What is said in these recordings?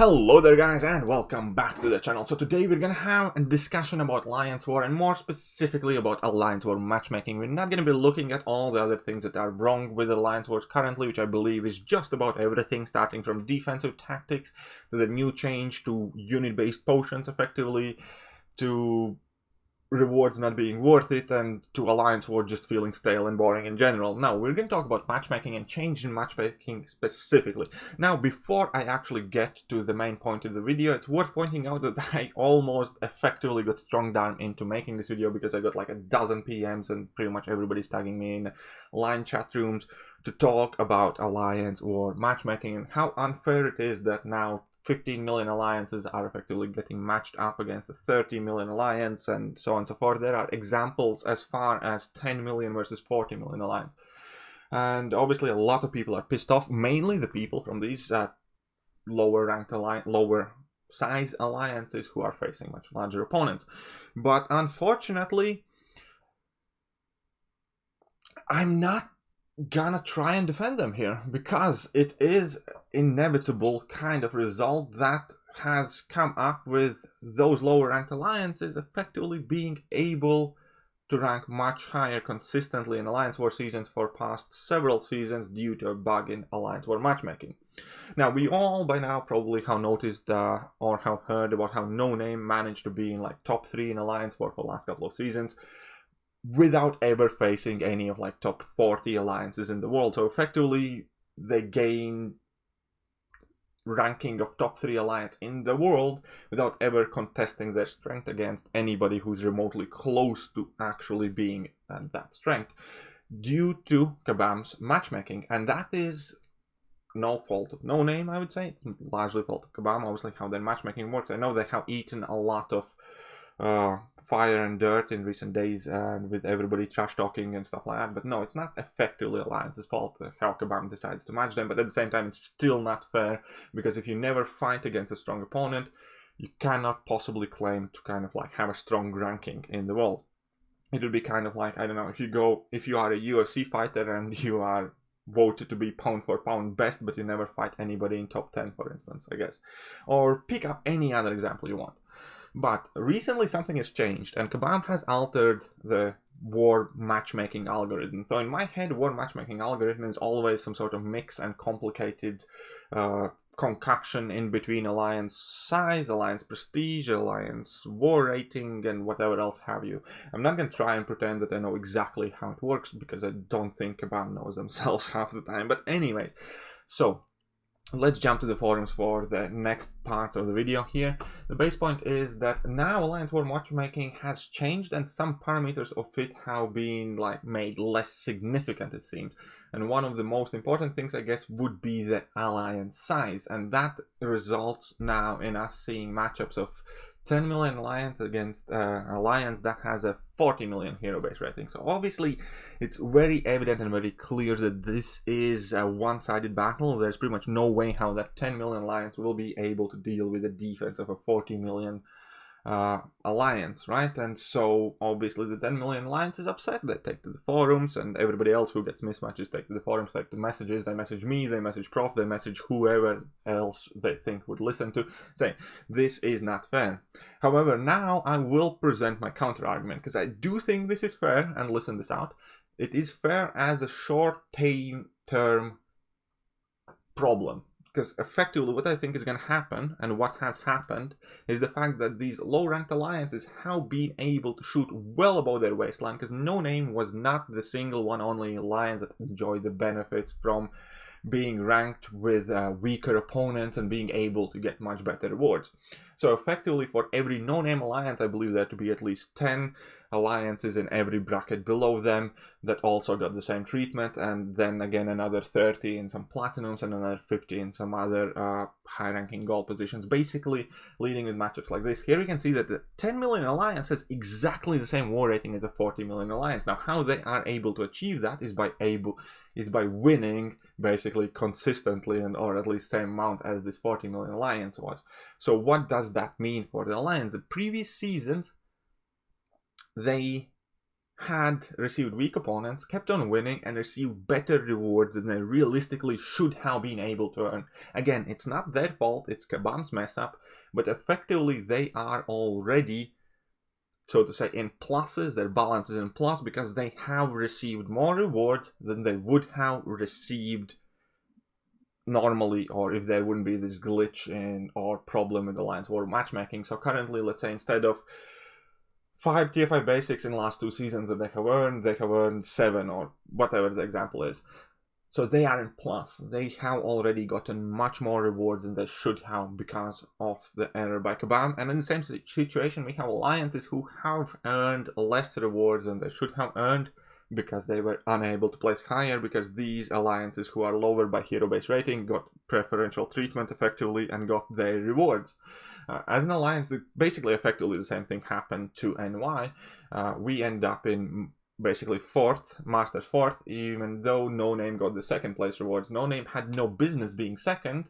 Hello there guys and welcome back to the channel. So today we're gonna have a discussion about Alliance War and more specifically about Alliance War matchmaking. We're not gonna be looking at all the other things that are wrong with Alliance Wars currently, which I believe is just about everything, starting from defensive tactics to the new change to unit-based potions effectively, to rewards not being worth it, and to Alliance War just feeling stale and boring in general. Now, we're going to talk about matchmaking and change in matchmaking specifically. Now, before I actually get to the main point of the video, it's worth pointing out that I almost effectively got strung down into making this video because I got like a dozen PMs and pretty much everybody's tagging me in line chat rooms to talk about Alliance War matchmaking and how unfair it is that now 15 million alliances are effectively getting matched up against the 30 million alliance and so on and so forth. There are examples as far as 10 million versus 40 million alliance. And obviously a lot of people are pissed off, mainly the people from these lower ranked lower size alliances who are facing much larger opponents. But unfortunately, I'm not gonna try and defend them here because it is inevitable kind of result that has come up with those lower ranked alliances effectively being able to rank much higher consistently in Alliance War seasons for past several seasons due to a bug in Alliance War matchmaking. Now, we all by now probably have noticed or have heard about how No Name managed to be in like top 3 in Alliance War for the last couple of seasons without ever facing any of like top 40 alliances in the world. So effectively they gain ranking of top 3 alliance in the world without ever contesting their strength against anybody who's remotely close to actually being at that strength due to Kabam's matchmaking. And that is no fault of No Name, I would say. It's largely fault of Kabam, obviously, how their matchmaking works. I know they have eaten a lot of fire and dirt in recent days and with everybody trash talking and stuff like that, but no, it's not effectively Alliance's fault how Kabam decides to match them. But at the same time, it's still not fair, because if you never fight against a strong opponent, you cannot possibly claim to kind of like have a strong ranking in the world. It would be kind of like, I don't know, if you are a UFC fighter and you are voted to be pound for pound best, but you never fight anybody in top 10, for instance, I guess. Or pick up any other example you want. But recently something has changed, and Kabam has altered the war matchmaking algorithm. So in my head, war matchmaking algorithm is always some sort of mix and complicated concoction in between alliance size, alliance prestige, alliance war rating, and whatever else have you. I'm not going to try and pretend that I know exactly how it works, because I don't think Kabam knows themselves half the time. But anyways, so let's jump to the forums for the next part of the video here. The base point is that now Alliance War matchmaking has changed, and some parameters of it have been like made less significant, it seems. And one of the most important things, I guess, would be the alliance size, and that results now in us seeing matchups of 10 million alliance against alliance that has a 40 million hero base rating. So obviously it's very evident and very clear that this is a one-sided battle. There's pretty much no way how that 10 million alliance will be able to deal with the defense of a 40 million alliance, right? And so obviously the 10 million alliance is upset. They take to the forums, and everybody else who gets mismatches take to the forums, take the messages. They message me, they message Prof, they message whoever else they think would listen to, saying this is not fair. However, now I will present my counter argument, because I do think this is fair, and listen this out. It is fair as a short-term problem. Because effectively what I think is going to happen, and what has happened, is the fact that these low-ranked alliances have been able to shoot well above their waistline, because No Name was not the single one only alliance that enjoyed the benefits from being ranked with weaker opponents and being able to get much better rewards. So effectively for every No Name alliance, I believe there to be at least 10 alliances in every bracket below them that also got the same treatment, and then again another 30 in some platinums and another 50 in some other high-ranking gold positions, basically leading with matchups like this. Here we can see that the 10 million alliance has exactly the same war rating as a 40 million alliance. Now, how they are able to achieve that is by winning basically consistently, and or at least same amount as this 40 million alliance was. So what does that mean for the alliance? The previous seasons, they had received weak opponents, kept on winning, and received better rewards than they realistically should have been able to earn. Again, it's not their fault, it's Kabam's mess up, but effectively they are already, so to say, in pluses. Their balance is in plus because they have received more rewards than they would have received normally, or if there wouldn't be this glitch in or problem with Alliance War matchmaking. So currently, let's say instead of 5 TFI basics in the last 2 seasons that they have earned 7 or whatever the example is. So they are in plus. They have already gotten much more rewards than they should have because of the error by Kabam. And in the same situation, we have alliances who have earned less rewards than they should have earned because they were unable to place higher, because these alliances who are lower by hero base rating got preferential treatment effectively and got their rewards. As an alliance, basically effectively the same thing happened to NY. We end up in basically 4th, Masters 4th, even though No Name got the 2nd place rewards. No Name had no business being 2nd,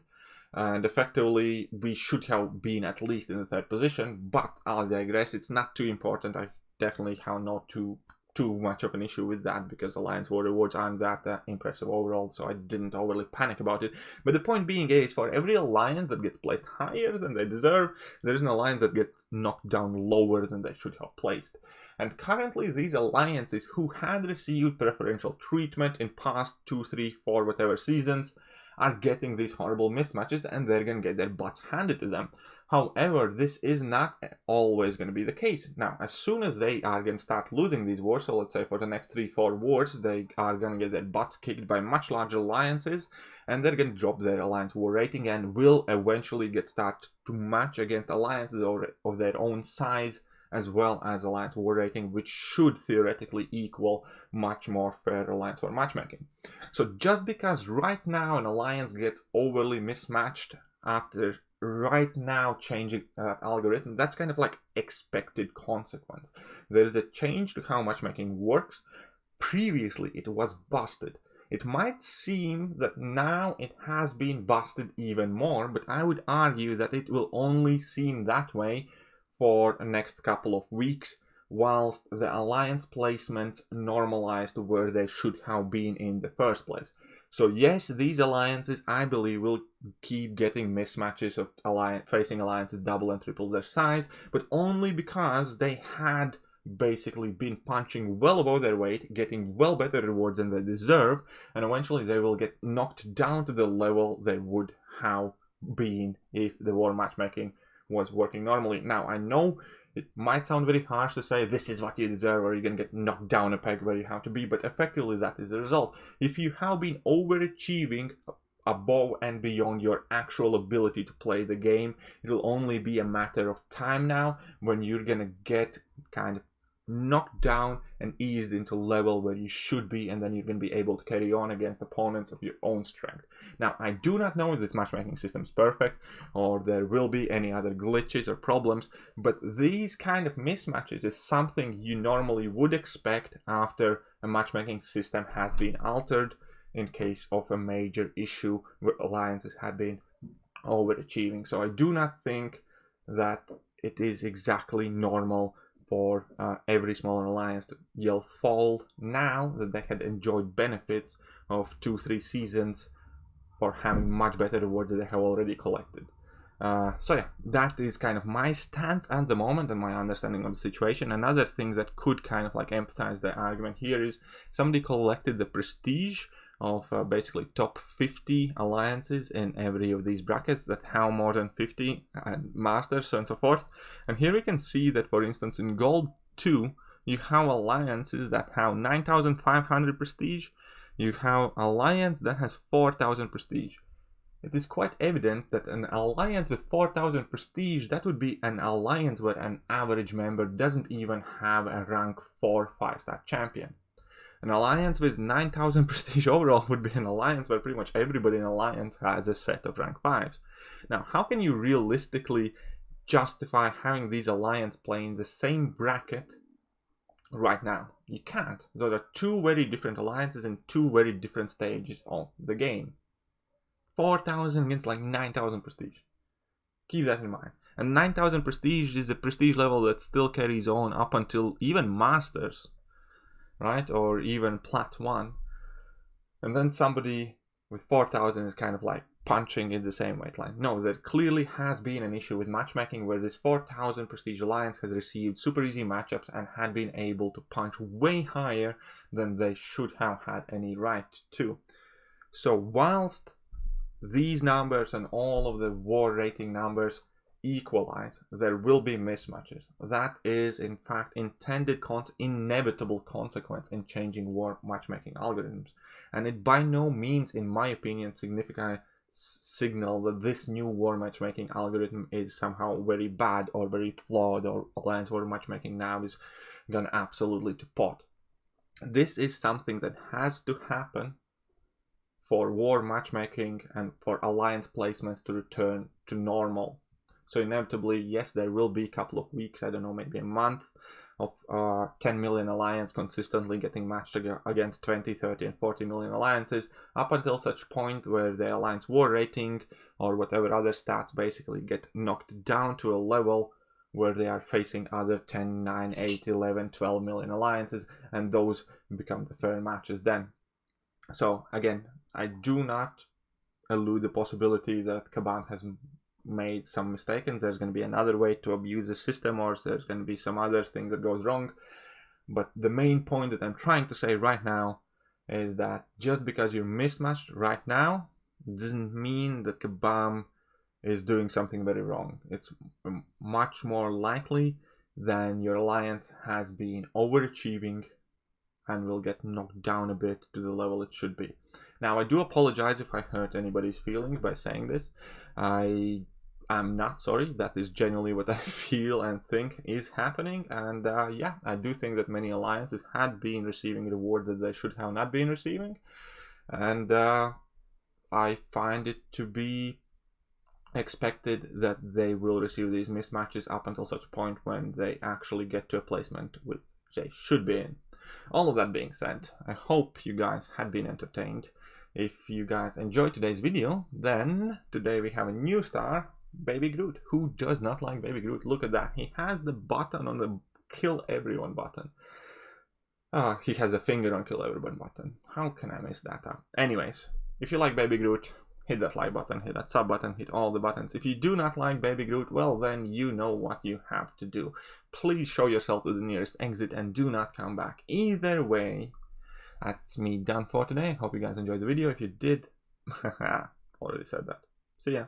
and effectively we should have been at least in the 3rd position, but I'll digress. It's not too important. I definitely have not too much of an issue with that because Alliance War rewards aren't that impressive overall, so I didn't overly panic about it. But the point being is, for every alliance that gets placed higher than they deserve, there's an alliance that gets knocked down lower than they should have placed. And currently these alliances who had received preferential treatment in past 2, 3, 4, whatever seasons are getting these horrible mismatches, and they're gonna get their butts handed to them. However, this is not always going to be the case. Now, as soon as they are going to start losing these wars, so let's say for the next 3-4 wars, they are going to get their butts kicked by much larger alliances, and they're going to drop their alliance war rating and will eventually start to match against alliances of their own size, as well as alliance war rating, which should theoretically equal much more fair alliance war matchmaking. So just because right now an alliance gets overly mismatched after right now changing that algorithm, that's kind of like expected consequence. There is a change to how matchmaking works. Previously it was busted. It might seem that now it has been busted even more, but I would argue that it will only seem that way for the next couple of weeks, whilst the alliance placements normalize to where they should have been in the first place. So yes, these alliances, I believe, will keep getting mismatches of facing alliances double and triple their size, but only because they had basically been punching well above their weight, getting well better rewards than they deserve, and eventually they will get knocked down to the level they would have been if the war matchmaking was working normally. Now, I know it might sound very harsh to say this is what you deserve or you're going to get knocked down a peg where you have to be, but effectively that is the result. If you have been overachieving above and beyond your actual ability to play the game, it will only be a matter of time now when you're going to get kind of knocked down and eased into level where you should be, and then you're going to be able to carry on against opponents of your own strength. Now, I do not know if this matchmaking system is perfect or there will be any other glitches or problems, but these kind of mismatches is something you normally would expect after a matchmaking system has been altered in case of a major issue where alliances have been overachieving. So I do not think that it is exactly normal for every smaller alliance to yell fall now that they had enjoyed benefits of 2-3 seasons for having much better rewards that they have already collected. So yeah, that is kind of my stance at the moment and my understanding of the situation. Another thing that could kind of like empathize the argument here is somebody collected the prestige of basically top 50 alliances in every of these brackets that have more than 50 masters, so on and so forth. And here we can see that, for instance, in gold 2 you have alliances that have 9,500 prestige. You have alliance that has 4,000 prestige. It is quite evident that an alliance with 4,000 prestige, that would be an alliance where an average member doesn't even have a rank 4 5-star champion. An alliance with 9,000 prestige overall would be an alliance where pretty much everybody in alliance has a set of rank 5s. Now, how can you realistically justify having these alliance play in the same bracket right now? You can't. Those are two very different alliances in two very different stages of the game. 4,000 against like 9,000 prestige. Keep that in mind. And 9,000 prestige is a prestige level that still carries on up until even masters. right? Or even plat 1. And then somebody with 4,000 is kind of like punching in the same weight line. No, there clearly has been an issue with matchmaking where this 4,000 Prestige Alliance has received super easy matchups and had been able to punch way higher than they should have had any right to. So whilst these numbers and all of the war rating numbers equalize, there will be mismatches. That is in fact inevitable consequence in changing war matchmaking algorithms, and it by no means, in my opinion, significantly signal that this new war matchmaking algorithm is somehow very bad or very flawed, or alliance war matchmaking now is gonna absolutely to pot. This is something that has to happen for war matchmaking and for alliance placements to return to normal. So inevitably, yes, there will be a couple of weeks, I don't know, maybe a month of 10 million alliance consistently getting matched against 20, 30 and 40 million alliances, up until such point where the alliance war rating or whatever other stats basically get knocked down to a level where they are facing other 10, 9, 8, 11, 12 million alliances, and those become the fair matches then. So again, I do not elude the possibility that Kabam has made some mistake and there's going to be another way to abuse the system, or there's going to be some other thing that goes wrong. But the main point that I'm trying to say right now is that just because you're mismatched right now doesn't mean that Kabam is doing something very wrong. It's much more likely than your alliance has been overachieving and will get knocked down a bit to the level it should be. Now, I do apologize if I hurt anybody's feelings by saying this. I'm not sorry. That is genuinely what I feel and think is happening. And yeah, I do think that many alliances had been receiving rewards that they should have not been receiving. And I find it to be expected that they will receive these mismatches up until such point when they actually get to a placement which they should be in. All of that being said, I hope you guys had been entertained. If you guys enjoyed today's video, then today we have a new star, Baby Groot. Who does not like Baby Groot? Look at that. He has the button on the kill everyone button. He has a finger on kill everyone button. How can I miss that up? Anyways, if you like Baby Groot, hit that like button, hit that sub button, hit all the buttons. If you do not like Baby Groot, well then you know what you have to do. Please show yourself to the nearest exit and do not come back. Either way, that's me done for today. Hope you guys enjoyed the video. If you did, already said that. See ya.